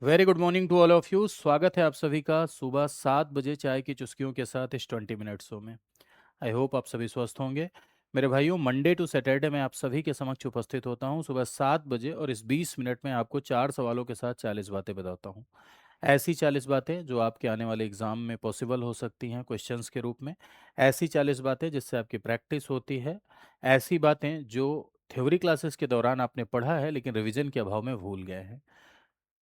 Very good morning to all of you. स्वागत है आप सभी का सुबह 7 बजे चाय की चुस्कियों के साथ इस 20 मिनट शो में। आई होप आप सभी स्वस्थ होंगे। मेरे भाइयों, मंडे टू सैटरडे में आप सभी के समक्ष उपस्थित होता हूं सुबह 7 बजे, और इस 20 मिनट में आपको 4 सवालों के साथ 40 बातें बताता हूं। ऐसी 40 बातें जो आपके आने वाले एग्जाम में पॉसिबल हो सकती हैं क्वेश्चंस के रूप में। ऐसी 40 बातें जिससे आपकी प्रैक्टिस होती है। ऐसी बातें जो थ्योरी क्लासेस के दौरान आपने पढ़ा है लेकिन रिवीजन के अभाव में भूल गए हैं।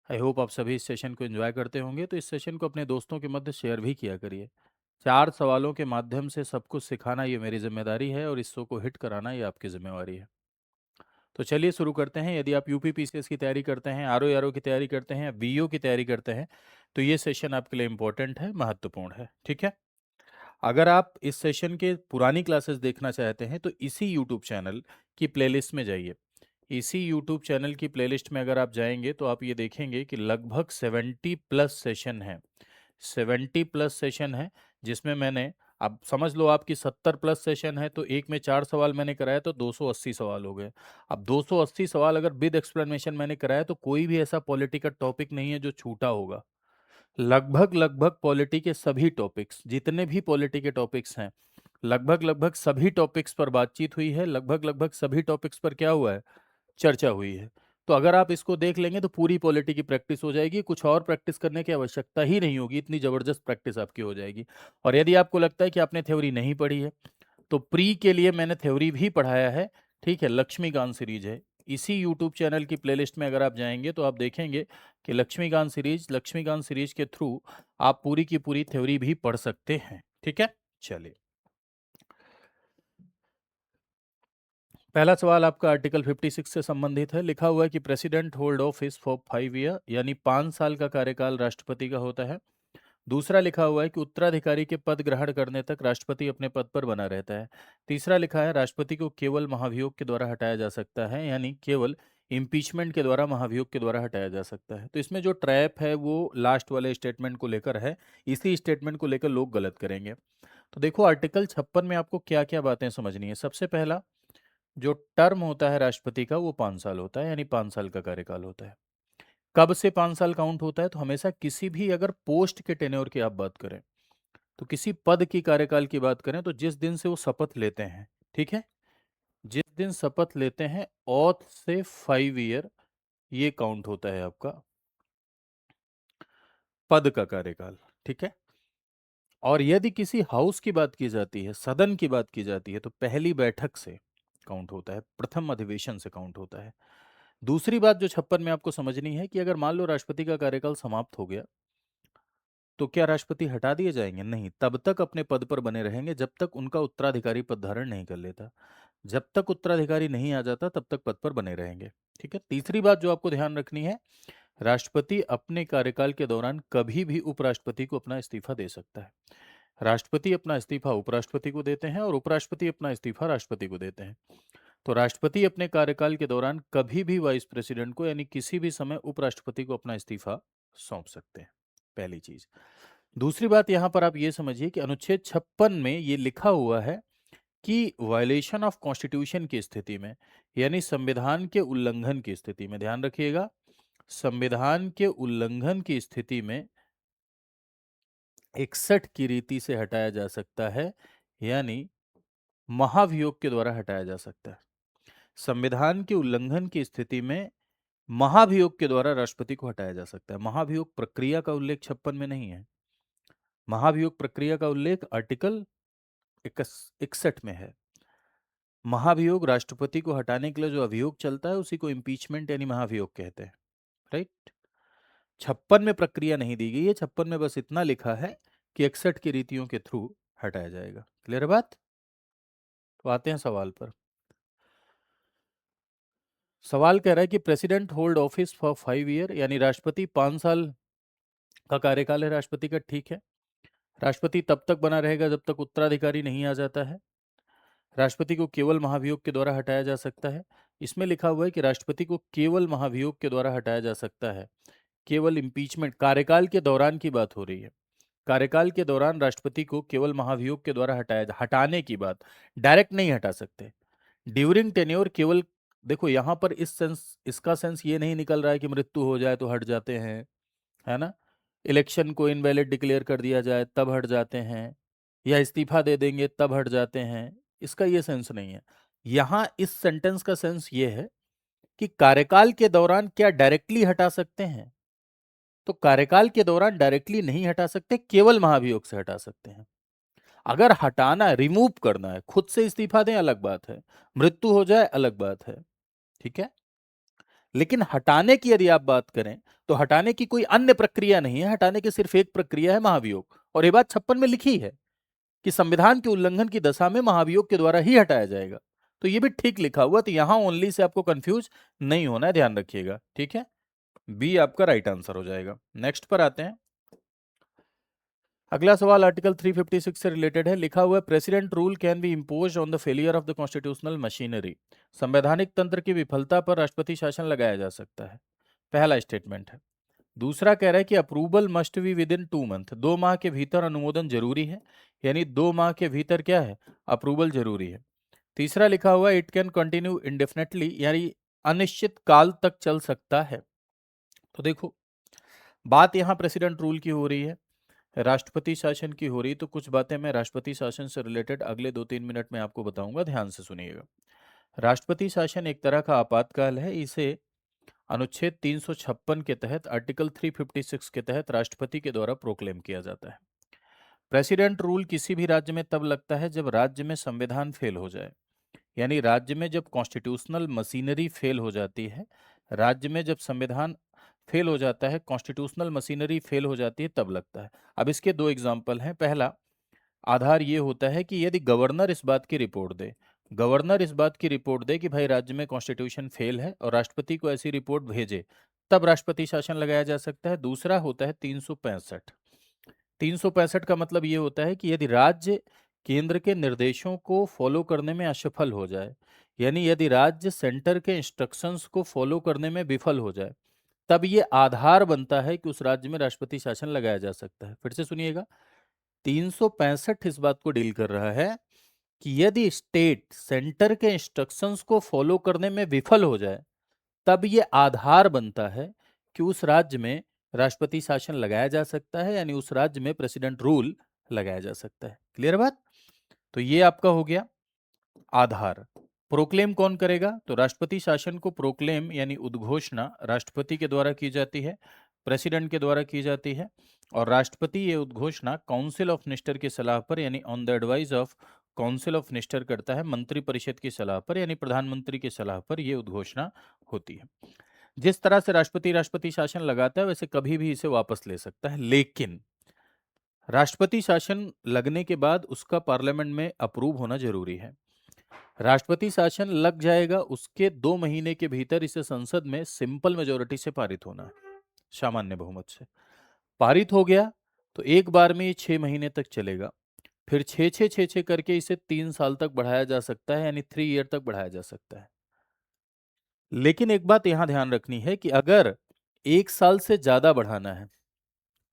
आई होप आप सभी इस सेशन को एंजॉय करते होंगे, तो इस सेशन को अपने दोस्तों के मध्य शेयर भी किया करिए। 4 सवालों के माध्यम से सब कुछ सिखाना ये मेरी जिम्मेदारी है, और इस शो को हिट कराना ये आपकी जिम्मेवारी है। तो चलिए शुरू करते हैं। यदि आप यूपी पीसीएस की तैयारी करते हैं, आरओ आरओ की तैयारी करते हैं, या बीओ की तैयारी करते हैं, तो ये सेशन आपके लिए इम्पोर्टेंट है, महत्वपूर्ण है। ठीक है। अगर आप इस सेशन के पुरानी क्लासेस देखना चाहते हैं तो इसी यूट्यूब चैनल की प्लेलिस्ट में जाइए। इसी यूट्यूब चैनल की प्लेलिस्ट में अगर आप जाएंगे तो आप ये देखेंगे कि लगभग 70 प्लस सेशन है। जिसमें मैंने, अब समझ लो आपकी 70 प्लस सेशन है, तो एक में 4 सवाल मैंने कराया तो 280 सवाल हो गए। अब 280 सवाल अगर विद एक्सप्लेनेशन मैंने कराया तो कोई भी ऐसा पॉलिटिकल टॉपिक नहीं है जो छूटा होगा। लगभग लगभग पॉलिटी के सभी टॉपिक्स, जितने भी पॉलिटी के टॉपिक्स हैं, लगभग लगभग सभी टॉपिक्स पर बातचीत हुई है। लगभग लगभग सभी टॉपिक्स पर क्या हुआ है, चर्चा हुई है। तो अगर आप इसको देख लेंगे तो पूरी पॉलिटी की प्रैक्टिस हो जाएगी। कुछ और प्रैक्टिस करने की आवश्यकता ही नहीं होगी, इतनी जबरदस्त प्रैक्टिस आपकी हो जाएगी। और यदि आपको लगता है कि आपने थ्योरी नहीं पढ़ी है, तो प्री के लिए मैंने थ्योरी भी पढ़ाया है। ठीक है, लक्ष्मीकांत सीरीज है। इसी यूट्यूब चैनल की प्लेलिस्ट में अगर आप जाएंगे तो आप देखेंगे कि लक्ष्मीकांत सीरीज के थ्रू आप पूरी की पूरी थ्योरी भी पढ़ सकते हैं। ठीक है, चलिए। पहला सवाल आपका आर्टिकल 56 से संबंधित है। लिखा हुआ है कि president hold office for 5 year, यानी 5 साल का कार्यकाल राष्ट्रपति का होता है। दूसरा लिखा हुआ है कि उत्तराधिकारी के पद ग्रहण करने तक राष्ट्रपति अपने पद पर बना रहता है। तीसरा लिखा है राष्ट्रपति को केवल महाभियोग के द्वारा हटाया जा सकता है, यानी केवल इम्पीचमेंट के द्वारा, महाभियोग के द्वारा हटाया जा सकता है। तो इसमें जो ट्रैप है वो लास्ट वाले स्टेटमेंट को लेकर है। इसी स्टेटमेंट को लेकर लोग गलत करेंगे। तो देखो, आर्टिकल 56 में आपको क्या क्या बातें समझनी है। सबसे पहला, जो टर्म होता है राष्ट्रपति का वो 5 साल होता है, यानी 5 साल का कार्यकाल होता है। कब से 5 साल काउंट होता है, तो हमेशा किसी भी अगर पोस्ट के टेन्योर की आप बात करें, तो किसी पद की कार्यकाल की बात करें, तो जिस दिन से वो शपथ लेते हैं, ठीक है, जिस दिन शपथ लेते हैं, ऑथ से 5 ईयर ये काउंट होता है आपका पद का कार्यकाल। ठीक है। और यदि किसी हाउस की बात की जाती है, सदन की बात की जाती है, तो पहली बैठक से काउंट होता है, प्रथम अधिवेशन से काउंट होता है। दूसरी बात जो 56 में आपको समझनी है कि अगर मान लो राष्ट्रपति का कार्यकाल समाप्त हो गया, तो क्या राष्ट्रपति हटा दिए जाएंगे? नहीं, तब तक अपने पद पर बने रहेंगे जब तक उनका उत्तराधिकारी पद धारण नहीं कर लेता। जब तक उत्तराधिकारी नहीं आ जाता तब तक पद पर बने रहेंगे। ठीक है। तीसरी बात जो आपको ध्यान रखनी है, राष्ट्रपति अपने कार्यकाल के दौरान कभी भी उपराष्ट्रपति को अपना इस्तीफा दे सकता है। राष्ट्रपति अपना इस्तीफा उपराष्ट्रपति को देते हैं, और उपराष्ट्रपति अपना इस्तीफा राष्ट्रपति को देते हैं। तो राष्ट्रपति अपने कार्यकाल के दौरान कभी भी वाइस प्रेसिडेंट को, यानी किसी भी समय उपराष्ट्रपति को अपना इस्तीफा सौंप सकते हैं। पहली चीज। दूसरी बात, यहां पर आप ये समझिए कि अनुच्छेद 56 में ये लिखा हुआ है कि वायलेशन ऑफ कॉन्स्टिट्यूशन की स्थिति में, यानी संविधान के उल्लंघन की स्थिति में, ध्यान रखिएगा, संविधान के उल्लंघन की स्थिति में 61 की रीति से हटाया जा सकता है, यानी महाभियोग के द्वारा हटाया जा सकता है। संविधान के उल्लंघन की स्थिति में महाभियोग के द्वारा राष्ट्रपति को हटाया जा सकता है। महाभियोग प्रक्रिया का उल्लेख 56 में नहीं है। महाभियोग प्रक्रिया का उल्लेख आर्टिकल 61 में है। महाभियोग राष्ट्रपति को हटाने के लिए जो अभियोग चलता है उसी को इम्पीचमेंट यानी महाभियोग कहते हैं। राइट। 56 में प्रक्रिया नहीं दी गई है। 56 में बस इतना लिखा है कि 61 की रीतियों के थ्रू हटाया जाएगा। क्लियर है बात? तो आते हैं सवाल पर। सवाल कह रहा है कि president hold office for 5 year, यानी राष्ट्रपति 5 साल का कार्यकाल है राष्ट्रपति का। ठीक है। राष्ट्रपति तब तक बना रहेगा जब तक उत्तराधिकारी नहीं आ जाता है। राष्ट्रपति को केवल महाभियोग के द्वारा हटाया जा सकता है। इसमें लिखा हुआ है कि राष्ट्रपति को केवल महाभियोग के द्वारा हटाया जा सकता है। केवल इम्पीचमेंट, कार्यकाल के दौरान की बात हो रही है। कार्यकाल के दौरान राष्ट्रपति को केवल महाभियोग के द्वारा हटाने की बात, डायरेक्ट नहीं हटा सकते। ड्यूरिंग टेन्योर केवल, देखो यहां पर इस सेंस, इसका सेंस ये नहीं निकल रहा है कि मृत्यु हो जाए तो हट जाते हैं, है ना। इलेक्शन को इनवैलिड डिक्लेयर कर दिया जाए तब हट जाते हैं, या इस्तीफा दे देंगे तब हट जाते हैं, इसका ये सेंस नहीं है। यहाँ इस सेंटेंस का सेंस ये है कि कार्यकाल के दौरान क्या डायरेक्टली हटा सकते हैं, तो कार्यकाल के दौरान डायरेक्टली नहीं हटा सकते, केवल महाभियोग से हटा सकते हैं। अगर हटाना है, रिमूव करना है, खुद से इस्तीफा दें अलग बात है, मृत्यु हो जाए अलग बात है, ठीक है। लेकिन हटाने की यदि आप बात करें तो हटाने की कोई अन्य प्रक्रिया नहीं है, हटाने की सिर्फ एक प्रक्रिया है, महाभियोग। और ये बात 56 में लिखी है कि संविधान के उल्लंघन की दशा में महाभियोग के द्वारा ही हटाया जाएगा। तो ये भी ठीक लिखा हुआ, तो यहां ओनली से आपको कंफ्यूज नहीं होना है, ध्यान रखिएगा, ठीक है। बी आपका राइट आंसर हो जाएगा। नेक्स्ट पर आते हैं। अगला सवाल आर्टिकल 356 से रिलेटेड है। लिखा हुआ है president rule can be imposed on the failure of the constitutional machinery. संवैधानिक तंत्र की विफलता पर राष्ट्रपति शासन लगाया जा सकता है, पहला स्टेटमेंट है। दूसरा कह रहा है कि approval must be with in 2 month, 2 माह के भीतर अनुमोदन जरूरी है, यानी 2 माह के भीतर क्या है, अप्रूवल जरूरी है। तीसरा लिखा हुआ है इट कैन कंटिन्यू इंडेफिनेटली, यानी अनिश्चित काल तक चल सकता है। तो देखो, बात यहाँ प्रेसिडेंट रूल की हो रही है, राष्ट्रपति शासन की हो रही, तो कुछ बातें मैं राष्ट्रपति शासन से रिलेटेड अगले 2-3 मिनट में आपको बताऊंगा, ध्यान से सुनिएगा। राष्ट्रपति शासन एक तरह का आपातकाल है, इसे अनुच्छेद 356 के तहत, आर्टिकल 356 के तहत राष्ट्रपति के द्वारा प्रोक्लेम किया जाता है। प्रेसिडेंट रूल किसी भी राज्य में तब लगता है जब राज्य में संविधान फेल हो जाए, यानी राज्य में जब कॉन्स्टिट्यूशनल मशीनरी फेल हो जाती है, राज्य में जब संविधान फेल हो जाता है, कॉन्स्टिट्यूशनल मशीनरी फेल हो जाती है, तब लगता है। अब इसके दो एग्जाम्पल हैं। पहला आधार ये होता है कि यदि गवर्नर इस बात की रिपोर्ट दे, गवर्नर इस बात की रिपोर्ट दे कि भाई राज्य में कॉन्स्टिट्यूशन फेल है, और राष्ट्रपति को ऐसी रिपोर्ट भेजे, तब राष्ट्रपति शासन लगाया जा सकता है। दूसरा होता है 365। 365 का मतलब ये होता है कि यदि राज्य केंद्र के निर्देशों को फॉलो करने में असफल हो जाए, यानी यदि राज्य सेंटर के इंस्ट्रक्शंस को फॉलो करने में विफल हो जाए, तब ये आधार बनता है कि उस राज्य में राष्ट्रपति शासन लगाया जा सकता है। फिर से सुनिएगा, 365 इस बात को डील कर रहा है कि यदि स्टेट सेंटर के इंस्ट्रक्शंस को फॉलो करने में विफल हो जाए, तब ये आधार बनता है कि उस राज्य में राष्ट्रपति शासन लगाया जा सकता है, यानी उस राज्य में प्रेसिडेंट रूल लगाया जा सकता है। क्लियर बात। तो ये आपका हो गया आधार। प्रोक्लेम कौन करेगा, तो राष्ट्रपति शासन को प्रोक्लेम यानी उद्घोषणा राष्ट्रपति के द्वारा की जाती है, प्रेसिडेंट के द्वारा की जाती है। और राष्ट्रपति ये उद्घोषणा काउंसिल ऑफ मिनिस्टर की सलाह पर, यानी on the advice of council of minister करता है, मंत्री परिषद की सलाह पर, यानी प्रधानमंत्री की सलाह पर यह उद्घोषणा होती है। जिस तरह से राष्ट्रपति शासन लगाता है, वैसे कभी भी इसे वापस ले सकता है, लेकिन राष्ट्रपति शासन लगने के बाद उसका पार्लियामेंट में अप्रूव होना जरूरी है। राष्ट्रपति शासन लग जाएगा, उसके 2 महीने के भीतर इसे संसद में सिंपल मेजोरिटी से पारित होना है, सामान्य बहुमत से। पारित हो गया तो एक बार में ये 6 महीने तक चलेगा, फिर 6 करके इसे 3 साल तक बढ़ाया जा सकता है, यानी 3 ईयर तक बढ़ाया जा सकता है। लेकिन एक बात यहां ध्यान रखनी है कि अगर 1 साल से ज्यादा बढ़ाना है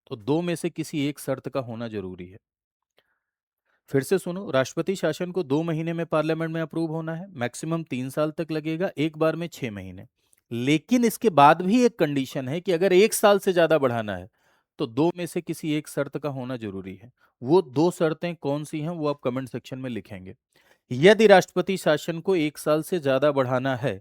तो दो में से किसी एक शर्त का होना जरूरी है। फिर से सुनो, राष्ट्रपति शासन को 2 महीने में पार्लियामेंट में अप्रूव होना है, मैक्सिमम 3 साल तक लगेगा, एक बार में 6 महीने। लेकिन इसके बाद भी एक कंडीशन है कि अगर 1 साल से ज्यादा बढ़ाना है तो दो में से किसी एक शर्त का होना जरूरी है। वो दो शर्तें कौन सी हैं वो आप कमेंट सेक्शन में लिखेंगे। यदि राष्ट्रपति शासन को 1 साल से ज्यादा बढ़ाना है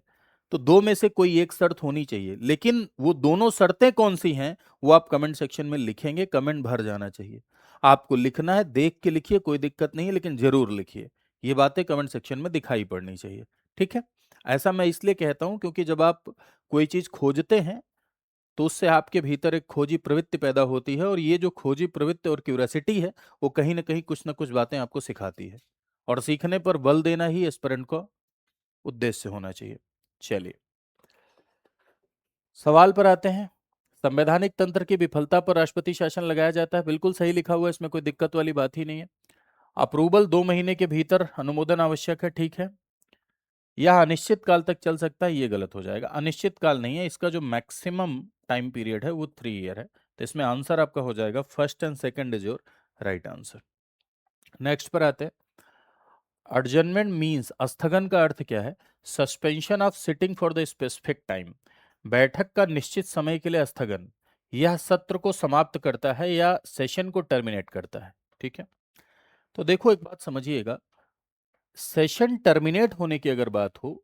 तो दो में से कोई एक शर्त होनी चाहिए, लेकिन वो दोनों शर्तें कौन सी हैं वो आप कमेंट सेक्शन में लिखेंगे, कमेंट भर जाना चाहिए। आपको लिखना है, देख के लिखिए, कोई दिक्कत नहीं है, लेकिन जरूर लिखिए, ये बातें कमेंट सेक्शन में दिखाई पड़नी चाहिए, ठीक है। ऐसा मैं इसलिए कहता हूं क्योंकि जब आप कोई चीज खोजते हैं तो उससे आपके भीतर एक खोजी प्रवृत्ति पैदा होती है, और ये जो खोजी प्रवृत्ति और क्यूरियोसिटी है वो कहीं ना कहीं कुछ ना कुछ बातें आपको सिखाती है, और सीखने पर बल देना ही एस्पिरेंट का उद्देश्य होना चाहिए। चलिए सवाल पर आते हैं। संवैधानिक तंत्र की विफलता पर राष्ट्रपति शासन लगाया जाता है, बिल्कुल सही लिखा हुआ है, इसमें कोई दिक्कत वाली बात ही नहीं है। अप्रूवल 2 महीने के भीतर अनुमोदन आवश्यक है, ठीक है। यह अनिश्चित काल तक चल सकता है, ये गलत हो जाएगा, अनिश्चित काल नहीं है, इसका जो मैक्सिमम टाइम पीरियड है वो 3 ईयर है। तो इसमें आंसर आपका हो जाएगा first and second is your right answer. Next पर आते हैं। अडजर्नमेंट मीन्स, स्थगन का अर्थ क्या है, suspension of sitting for the specific time, बैठक का निश्चित समय के लिए स्थगन, यह सत्र को समाप्त करता है या सेशन को टर्मिनेट करता है। ठीक है, तो देखो एक बात समझिएगा, सेशन टर्मिनेट होने की अगर बात हो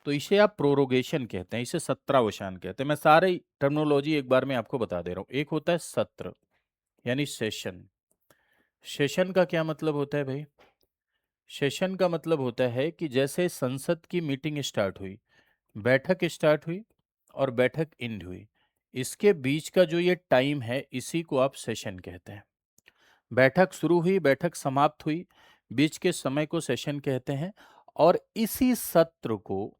तो इसे आप प्रोरोगेशन कहते हैं, इसे सत्रावसान कहते हैं। मैं सारे टर्मिनोलॉजी एक बार में आपको बता दे रहा हूं। एक होता है सत्र यानी सेशन। सेशन का क्या मतलब होता है भाई? सेशन का मतलब होता है कि जैसे संसद की मीटिंग स्टार्ट हुई, बैठक स्टार्ट हुई और बैठक एंड हुई, इसके बीच का जो ये टाइम है इसी को आप सेशन कहते हैं। बैठक शुरू हुई, बैठक समाप्त हुई, बीच के समय को सेशन कहते हैं। और इसी सत्र को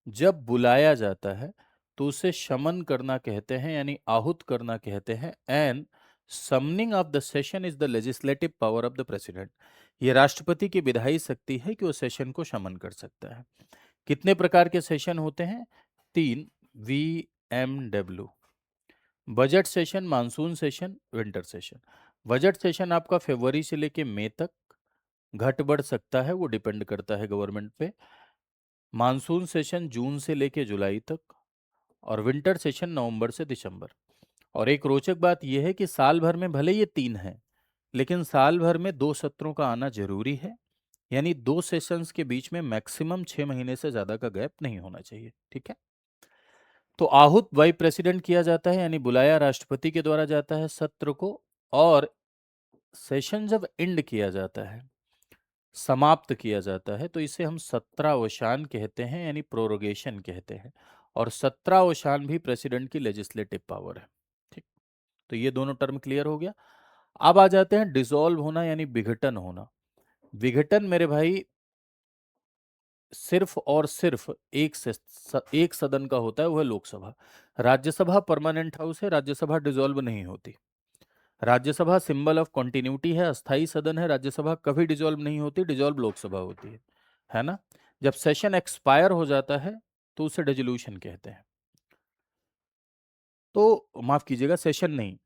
जब बुलाया जाता है तो उसे शमन करना कहते हैं, यानी आहूत करना कहते हैं। And summoning of the session is the legislative power of the president. ये राष्ट्रपति की विधायी शक्ति है कि वो सेशन को शमन कर सकता है। कितने प्रकार के सेशन होते हैं? 3। VMW: budget session, monsoon session, winter session. Budget session आपका फरवरी से लेके मई तक, घट बढ़ सकता है, वो डिपेंड करता है गवर्नमेंट पे। मानसून सेशन जून से लेके जुलाई तक, और विंटर सेशन नवंबर से दिसंबर। और एक रोचक बात यह है कि साल भर में भले ये 3 हैं, लेकिन साल भर में 2 सत्रों का आना जरूरी है, यानी 2 सेशंस के बीच में मैक्सिमम 6 महीने से ज्यादा का गैप नहीं होना चाहिए। ठीक है, तो आहूत बाई प्रेसिडेंट किया जाता है, यानी बुलाया राष्ट्रपति के द्वारा जाता है सत्र को। और सेशन जब एंड किया जाता है, समाप्त किया जाता है, तो इसे हम सत्रावसान कहते हैं, यानी प्रोरोगेशन कहते हैं। और सत्रावसान भी प्रेसिडेंट की लेजिस्लेटिव पावर है। ठीक, तो ये दोनों टर्म क्लियर हो गया। अब आ जाते हैं डिसॉल्व होना यानी विघटन होना। विघटन मेरे भाई सिर्फ और सिर्फ एक सदन का होता है, वह लोकसभा। राज्यसभा परमानेंट हाउस है, राज्यसभा डिसॉल्व नहीं होती। राज्यसभा सिंबल ऑफ कॉन्टिन्यूटी है, अस्थाई सदन है। राज्यसभा कभी डिसॉल्व नहीं होती, डिसॉल्व लोकसभा होती है ना। जब सेशन एक्सपायर हो जाता है तो उसे डिसोल्यूशन कहते हैं। तो माफ कीजिएगा, सेशन नहीं,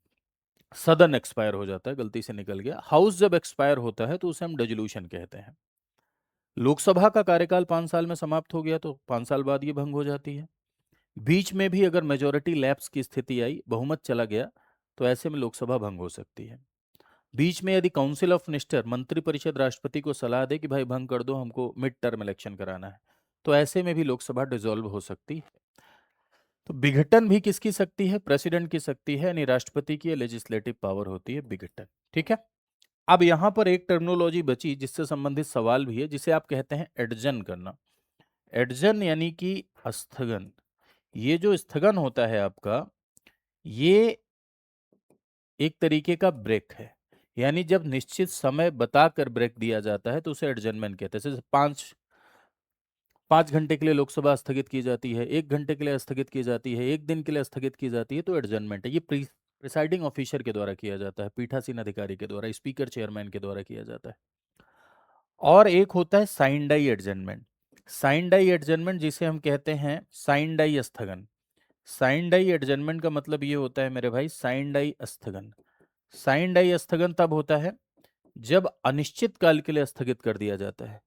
सदन एक्सपायर हो जाता है, गलती से निकल गया। हाउस जब एक्सपायर होता है तो उसे हम डिसोल्यूशन कहते हैं। लोकसभा का कार्यकाल 5 साल में समाप्त हो गया तो 5 साल बाद ये भंग हो जाती है। बीच में भी अगर मेजोरिटी लैप्स की स्थिति आई, बहुमत चला गया, तो ऐसे में लोकसभा भंग हो सकती है। बीच में यदि काउंसिल ऑफ मिनिस्टर, मंत्रिपरिषद राष्ट्रपति को सलाह दे कि भाई भंग कर दो, हमको मिड टर्म इलेक्शन कराना है, तो ऐसे में भी लोकसभा डिसॉल्व हो सकती है। तो विघटन भी किसकी शक्ति है? प्रेसिडेंट की शक्ति है, यानी राष्ट्रपति की लेजिस्लेटिव पावर होती है विघटन। ठीक है, अब यहां पर एक टर्मिनोलॉजी बची जिससे संबंधित सवाल भी है, जिसे आप कहते हैं एडजन करना। एडजन यानी कि स्थगन। ये जो स्थगन होता है आपका, ये एक तरीके का ब्रेक है। यानी जब निश्चित समय बताकर ब्रेक दिया जाता है तो उसे एडजर्नमेंट कहते हैं। जैसे 5 घंटे के लिए लोकसभा स्थगित की जाती है, 1 घंटे के लिए स्थगित की जाती है, 1 दिन के लिए स्थगित की जाती है, तो एडजर्नमेंट है। ये प्रिसाइडिंग ऑफिसर के द्वारा किया जाता है, पीठासीन अधिकारी के द्वारा, स्पीकर चेयरमैन के द्वारा किया जाता है। और एक होता है sine die adjournment. Sine die adjournment जिसे हम कहते हैं साइन डाई स्थगन। साइन डाई एडजर्नमेंट का मतलब ये होता है मेरे भाई, साइन डाई स्थगन। साइन डाई स्थगन तब होता है जब अनिश्चित काल के लिए स्थगित कर दिया जाता है।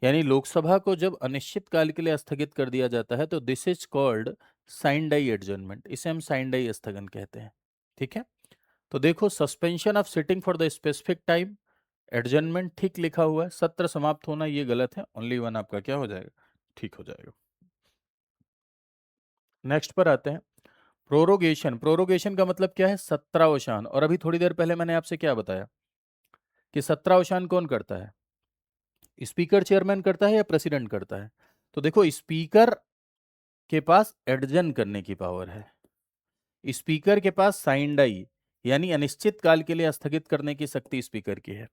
यानी लोकसभा को जब अनिश्चित काल के लिए स्थगित कर दिया जाता है तो this is called sine die adjournment. इसे हम साइन डाई स्थगन कहते हैं। ठीक है, तो देखो, suspension of sitting for the specific time, adjournment ठीक लिखा हुआ है। सत्र समाप्त होना ये गलत है, ओनली वन आपका क्या हो जाएगा? ठीक हो जाएगा। नेक्स्ट पर आते हैं, प्रोरोगेशन। प्रोरोगेशन का मतलब क्या है? सत्रावसान। और अभी थोड़ी देर पहले मैंने आपसे क्या बताया कि सत्रावसान कौन करता है? स्पीकर चेयरमैन करता है या प्रेसिडेंट करता है? तो देखो, स्पीकर के पास एडजन करने की पावर है, स्पीकर के पास साइन डाई यानी अनिश्चित काल के लिए स्थगित करने की शक्ति स्पीकर की है,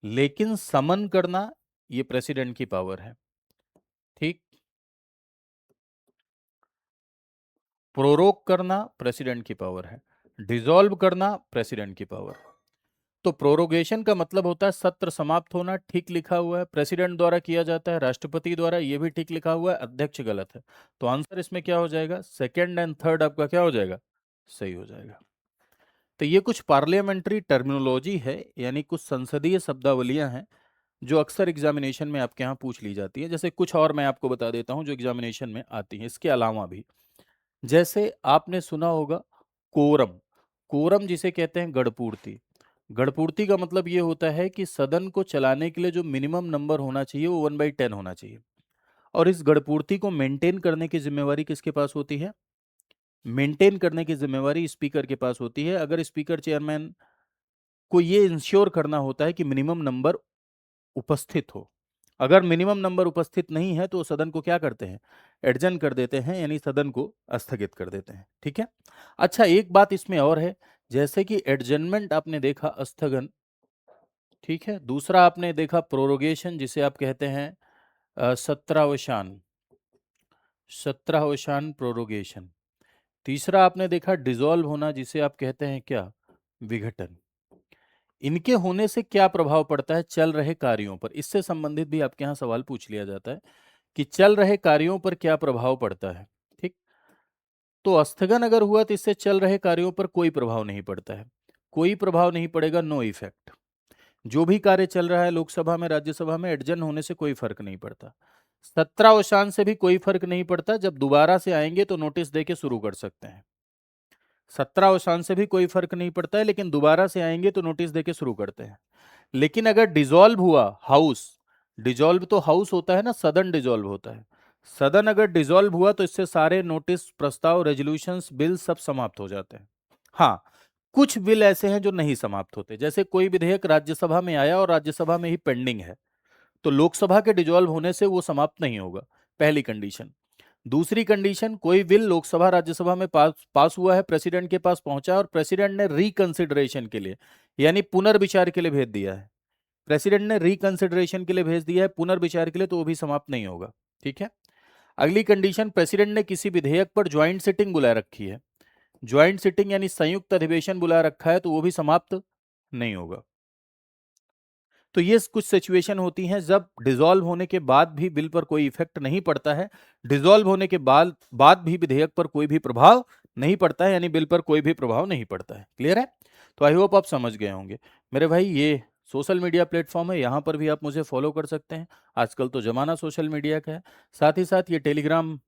लेकिन समन करना ये प्रेसिडेंट की पावर है। ठीक, प्रोरोग करना प्रेसिडेंट की पावर है, डिसॉल्व करना प्रेसिडेंट की पावर। तो प्रोरोगेशन का मतलब होता है सत्र समाप्त होना, ठीक लिखा हुआ है, प्रेसिडेंट द्वारा किया जाता है, राष्ट्रपति द्वारा, ये भी ठीक लिखा हुआ है, अध्यक्ष गलत है। तो आंसर इसमें क्या हो जाएगा? सेकंड एंड थर्ड आपका क्या हो जाएगा? सही हो जाएगा। तो ये कुछ पार्लियामेंट्री टर्मिनोलॉजी है, यानी कुछ संसदीय शब्दावलियां हैं जो अक्सर एग्जामिनेशन में आपके यहाँ पूछ ली जाती है। जैसे कुछ और मैं आपको बता देता हूँ जो एग्जामिनेशन में आती है, इसके अलावा भी। जैसे आपने सुना होगा कोरम। कोरम जिसे कहते हैं गढ़पूर्ति। गढ़पूर्ति का मतलब ये होता है कि सदन को चलाने के लिए जो मिनिमम नंबर होना चाहिए वो 1/10 होना चाहिए। और इस गढ़पूर्ति को मेंटेन करने की जिम्मेवारी किसके पास होती है? मेंटेन करने की जिम्मेवारी स्पीकर के पास होती है। अगर स्पीकर चेयरमैन को ये इंश्योर करना होता है कि मिनिमम नंबर उपस्थित हो। अगर मिनिमम नंबर उपस्थित नहीं है तो सदन को क्या करते हैं? एडजर्न कर देते हैं, यानी सदन को स्थगित कर देते हैं। ठीक है। अच्छा, एक बात इसमें और है, जैसे कि एडजर्नमेंट आपने देखा, स्थगन। ठीक है। दूसरा आपने देखा प्रोरोगेशन, जिसे आप कहते हैं सत्रावसान। सत्रावसान प्रोरोगेशन। तीसरा आपने देखा डिसॉल्व होना, जिसे आप कहते हैं क्या? विघटन। इनके होने से क्या प्रभाव पड़ता है चल रहे कार्यों पर? इससे संबंधित भी आपके यहाँ सवाल पूछ लिया जाता है कि चल रहे कार्यों पर क्या प्रभाव पड़ता है। ठीक। तो स्थगन अगर हुआ तो इससे चल रहे कार्यों पर कोई प्रभाव नहीं पड़ता है। कोई प्रभाव नहीं पड़ेगा, नो इफेक्ट। जो भी कार्य चल रहा है लोकसभा में, राज्यसभा में, एडजन होने से कोई फर्क नहीं पड़ता। सत्रावसान से भी कोई फर्क नहीं पड़ता। जब दोबारा से आएंगे तो नोटिस देके शुरू कर सकते हैं। सत्रावसान से भी कोई फर्क नहीं पड़ता है, लेकिन दोबारा से आएंगे तो नोटिस देके शुरू करते हैं। लेकिन अगर डिसॉल्व हुआ हाउस, डिसॉल्व तो हाउस होता है ना, सदन डिसॉल्व होता है। सदन अगर डिसॉल्व हुआ तो इससे सारे नोटिस, प्रस्ताव, रेजोल्यूशंस, बिल सब समाप्त हो जाते हैं। हाँ, कुछ बिल ऐसे हैं जो नहीं समाप्त होते। जैसे कोई विधेयक राज्यसभा में आया और राज्यसभा में ही पेंडिंग है, तो लोकसभा के डिसॉल्व होने से वो समाप्त नहीं होगा। पहली कंडीशन। दूसरी कंडीशन, कोई बिल लोकसभा राज्यसभा में पास हुआ है, प्रेसिडेंट के पास पहुंचा और प्रेसिडेंट ने रिकंसिडरेशन के लिए, यानी पुनर्विचार के लिए भेज दिया है। प्रेसिडेंट ने रिकंसिडरेशन के लिए भेज दिया है, पुनर्विचार के लिए, तो वो भी समाप्त नहीं होगा। ठीक है। अगली कंडीशन, प्रेसिडेंट ने किसी विधेयक पर ज्वाइंट सिटिंग बुला रखी है, ज्वाइंट सिटिंग यानी संयुक्त अधिवेशन बुला रखा है, तो वो भी समाप्त नहीं होगा। तो ये कुछ सिचुएशन होती हैं जब डिसॉल्व होने के बाद भी बिल पर कोई इफेक्ट नहीं पड़ता है। डिसॉल्व होने के बाद भी विधेयक पर कोई भी प्रभाव नहीं पड़ता है, यानी बिल पर कोई भी प्रभाव नहीं पड़ता है। क्लियर है? तो आई होप आप समझ गए होंगे। मेरे भाई, ये सोशल मीडिया प्लेटफॉर्म है, यहाँ पर भी आप मुझे फॉलो कर सकते हैं। आजकल तो जमाना सोशल मीडिया का है। साथ ही साथ ये टेलीग्राम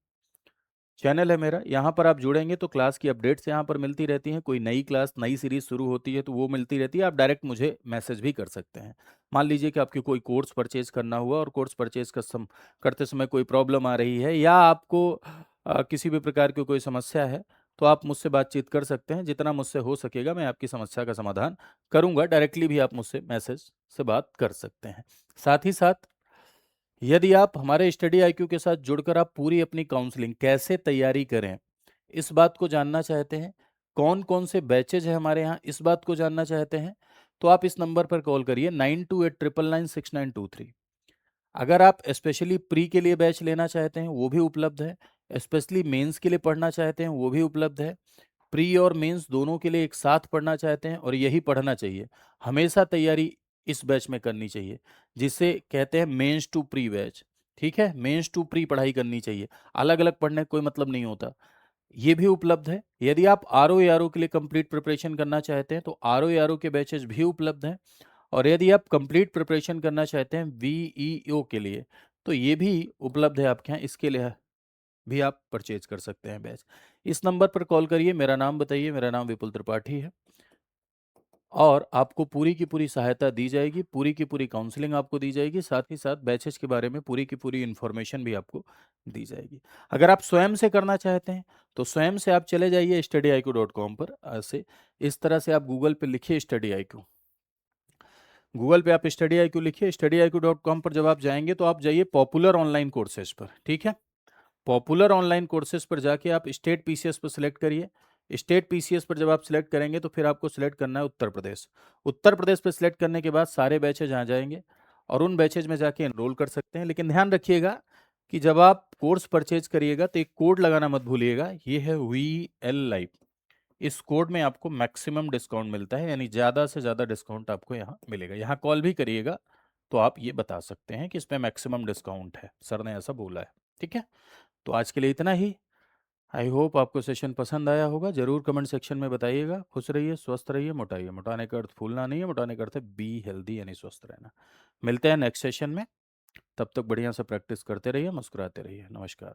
चैनल है मेरा, यहाँ पर आप जुड़ेंगे तो क्लास की अपडेट्स यहाँ पर मिलती रहती हैं। कोई नई क्लास, नई सीरीज शुरू होती है तो वो मिलती रहती है। आप डायरेक्ट मुझे मैसेज भी कर सकते हैं। मान लीजिए कि आपकी कोई कोर्स परचेज करना हुआ और कोर्स परचेज करते समय कोई प्रॉब्लम आ रही है, या आपको किसी भी प्रकार की कोई समस्या है, तो आप मुझसे बातचीत कर सकते हैं। जितना मुझसे हो सकेगा मैं आपकी समस्या का समाधान करूंगा। डायरेक्टली भी आप मुझसे मैसेज से बात कर सकते हैं। साथ ही साथ यदि आप हमारे स्टडी आईक्यू के साथ जुड़कर आप पूरी अपनी काउंसलिंग कैसे तैयारी करें, इस बात को जानना चाहते हैं, कौन कौन से बैचेज है हमारे यहाँ, इस बात को जानना चाहते हैं, तो आप इस नंबर पर कॉल करिए 9289996923। अगर आप स्पेशली प्री के लिए बैच लेना चाहते हैं वो भी उपलब्ध है। स्पेशली मेंस के लिए पढ़ना चाहते हैं वो भी उपलब्ध है। प्री और मेंस दोनों के लिए एक साथ पढ़ना चाहते हैं और यही पढ़ना चाहिए, हमेशा तैयारी इस बैच में करनी चाहिए, जिसे कहते हैं मेंस टू प्री बैच। ठीक है, मेंस टू प्री पढ़ाई करनी चाहिए, अलग अलग पढ़ने का कोई मतलब नहीं होता। ये भी उपलब्ध है। यदि आप आर ओ के लिए कंप्लीट प्रिपरेशन करना चाहते हैं तो आर ओ के बैचेज भी उपलब्ध हैं। और यदि आप कंप्लीट प्रिपरेशन करना चाहते हैं वीईओ के लिए, तो ये भी उपलब्ध है आपके यहाँ। इसके लिए भी आप परचेज कर सकते हैं बैच। इस नंबर पर कॉल करिए, मेरा नाम बताइए, मेरा नाम विपुल त्रिपाठी है, और आपको पूरी की पूरी सहायता दी जाएगी, पूरी की पूरी काउंसलिंग आपको दी जाएगी, साथ ही साथ बैचेस के बारे में पूरी की पूरी इन्फॉर्मेशन भी आपको दी जाएगी। अगर आप स्वयं से करना चाहते हैं तो स्वयं से आप चले जाइए studyIQ.com पर। ऐसे इस तरह से आप गूगल पे लिखिए स्टडी आई क्यू, गूगल पे आप स्टडी आई क्यू लिखिए। studyIQ.com पर जब आप जाएंगे तो आप जाइए पॉपुलर ऑनलाइन कोर्सेज पर। ठीक है, पॉपुलर ऑनलाइन कोर्सेज पर जाके आप स्टेट पीसीएस पर सिलेक्ट करिए। स्टेट पीसीएस पर जब आप सिलेक्ट करेंगे तो फिर आपको सिलेक्ट करना है उत्तर प्रदेश। उत्तर प्रदेश पर सिलेक्ट करने के बाद सारे बैचेज आ जाएंगे और उन बैचेज में जाके एनरोल कर सकते हैं। लेकिन ध्यान रखिएगा कि जब आप कोर्स परचेज करिएगा तो एक कोड लगाना मत भूलिएगा, ये है VL Live। इस कोड में आपको मैक्सिमम डिस्काउंट मिलता है, यानी ज़्यादा से ज़्यादा डिस्काउंट आपको यहाँ मिलेगा। यहाँ कॉल भी करिएगा तो आप ये बता सकते हैं कि इसमें मैक्सिमम डिस्काउंट है, सर ने ऐसा बोला है। ठीक है, तो आज के लिए इतना ही। आई होप आपको सेशन पसंद आया होगा। जरूर कमेंट सेक्शन में बताइएगा। खुश रहिए, स्वस्थ रहिए, मोटाइए। मोटाने का अर्थ फूलना नहीं है, मोटाने का अर्थ है बी हेल्दी, यानी स्वस्थ रहना। मिलते हैं नेक्स्ट सेशन में। तब तक बढ़िया से प्रैक्टिस करते रहिए, मुस्कुराते रहिए। नमस्कार।